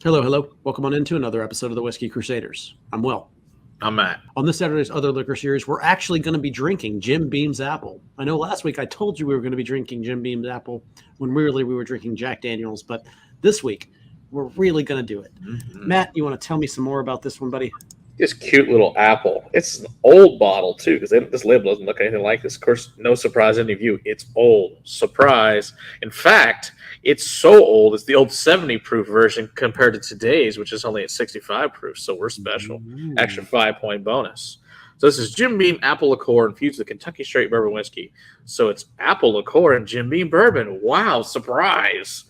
Hello, hello. Welcome on into another episode of the Whiskey Crusaders. I'm Will. I'm Matt. On this Saturday's Other Liquor Series, we're actually going to be drinking Jim Beam's Apple. I know last week I told you we were going to be drinking Jim Beam's Apple when really we were drinking Jack Daniels, but this week we're really going to do it. Mm-hmm. Matt, you want to tell me some more about this one, buddy? This cute little apple. It's an old bottle, too, because this label doesn't look anything like this. Of course, no surprise to any of you. It's old. Surprise. In fact, it's so old, it's the old 70 proof version compared to today's, which is only at 65 proof. So we're special. Extra 5-point bonus. So this is Jim Beam Apple Liqueur infused with Kentucky Straight Bourbon Whiskey. So it's Apple Liqueur and Jim Beam Bourbon. Wow, surprise.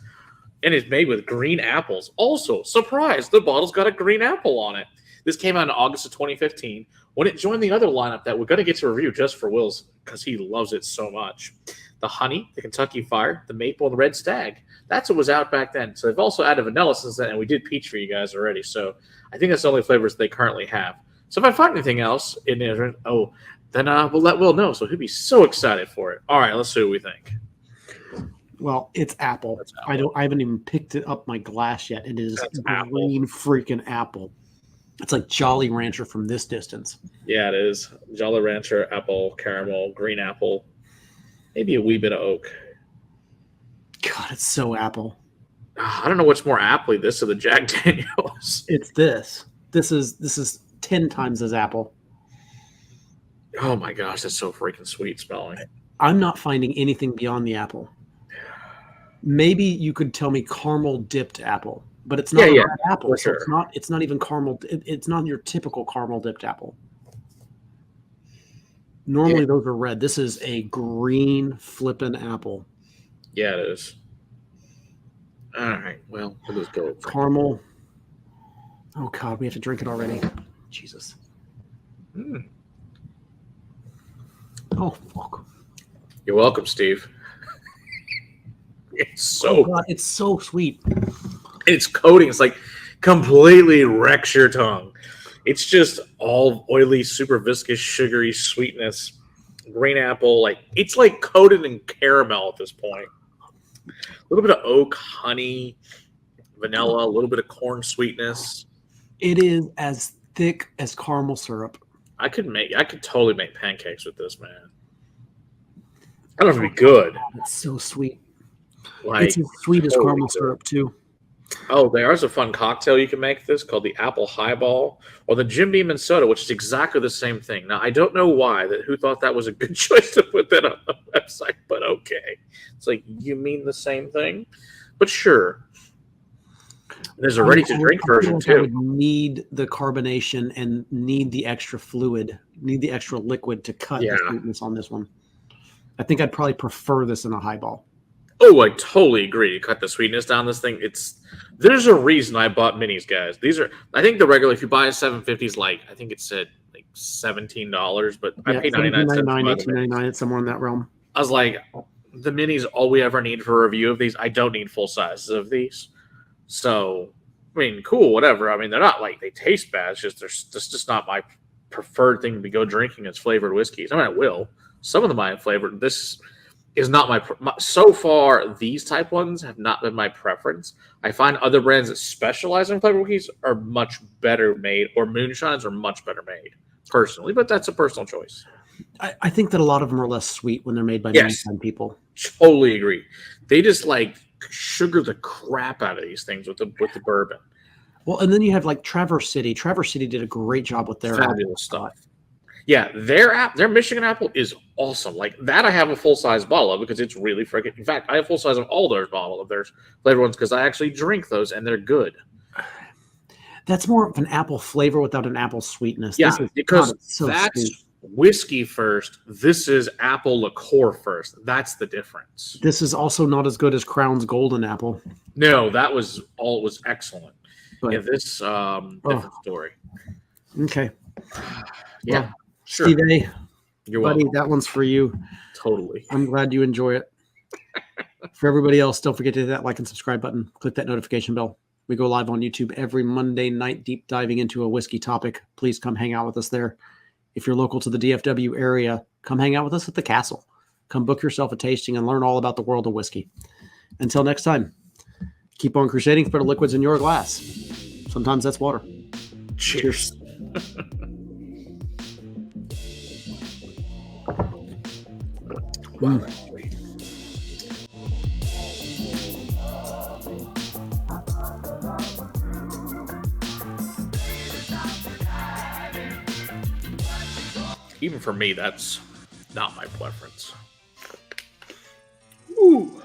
And it's made with green apples. Also, surprise, the bottle's got a green apple on it. This came out in August of 2015 when it joined the other lineup that we're going to get to review just for Will's because he loves it so much. The honey, the Kentucky Fire, the maple, and the Red Stag. That's what was out back then. So they've also added vanilla since then, and we did peach for you guys already. So I think that's the only flavors they currently have. So if I find anything else in there, then we'll let Will know. So he'll be so excited for it. All right, let's see what we think. Well, it's apple. I haven't even picked it up my glass yet. It is green freaking apple. It's like Jolly Rancher from this distance. Yeah, it is. Jolly Rancher, apple, caramel, green apple, maybe a wee bit of oak. God, it's so apple. I don't know what's more apple, this or the Jack Daniels. It's this. This is 10 times as apple. Oh my gosh, that's so freaking sweet smelling. I'm not finding anything beyond the apple. Maybe you could tell me caramel dipped apple. But it's not apple. So sure. It's not even caramel. It's not your typical caramel dipped apple. Normally those are red. This is a green flippin' apple. Yeah, it is. All right. Well, we'll just go. Caramel. Oh God, we have to drink it already. Jesus. Oh fuck. You're welcome, Steve. It's so God, it's so sweet. It's coating. It's like completely wrecks your tongue. It's just all oily, super viscous, sugary sweetness. Green apple, it's like coated in caramel at this point. A little bit of oak, honey, vanilla, a little bit of corn sweetness. It is as thick as caramel syrup. I could totally make pancakes with this, man. I don't know if it'd be good. It's so sweet. It's as sweet as caramel syrup too. Oh, there's a fun cocktail you can make with this called the Apple Highball or the Jim Beam and Soda, which is exactly the same thing. Now, I don't know who thought that was a good choice to put that on the website, but okay. It's like, you mean the same thing? But sure. There's a ready-to-drink version, too. I would need the carbonation and need the extra fluid, need the extra liquid to cut the sweetness on this one. I think I'd probably prefer this in a highball. Oh, I totally agree. You cut the sweetness down this thing. There's a reason I bought minis, guys. I think the regular, if you buy a 750 is I think it said $17, but I paid 99 cents. $18.99, it's somewhere in that realm. I was like, the minis, all we ever need for a review of these. I don't need full sizes of these. So, I mean, cool, whatever. I mean, they're not they taste bad. It's just not my preferred thing to go drinking as flavored whiskeys. I mean, I will. Some of them I have flavored. This is not my so far. These type ones have not been my preference. I find other brands that specialize in flavored whiskeys are much better made, or moonshines are much better made, personally. But that's a personal choice. I think that a lot of them are less sweet when they're made by moonshine people. Totally agree. They just sugar the crap out of these things with the bourbon. Well, and then you have Traverse City. Traverse City did a great job with their fabulous stuff. Yeah, their Michigan apple is awesome. That I have a full-size bottle of because it's really freaking... In fact, I have full-size of all their bottle of their flavored ones because I actually drink those, and they're good. That's more of an apple flavor without an apple sweetness. Yeah, because that's whiskey first. This is apple liqueur first. That's the difference. This is also not as good as Crown's Golden Apple. No, that was excellent. But, yeah, this different story. Okay. Yeah. Well, sure. Steve A, you're buddy, welcome. that one's for you. Totally. I'm glad you enjoy it. For everybody else, don't forget to hit that like and subscribe button. Click that notification bell. We go live on YouTube every Monday night, deep diving into a whiskey topic. Please come hang out with us there. If you're local to the DFW area, come hang out with us at the Castle. Come book yourself a tasting and learn all about the world of whiskey. Until next time, keep on crusading for the liquids in your glass. Sometimes that's water. Cheers. Mm. Even for me, that's not my preference. Ooh.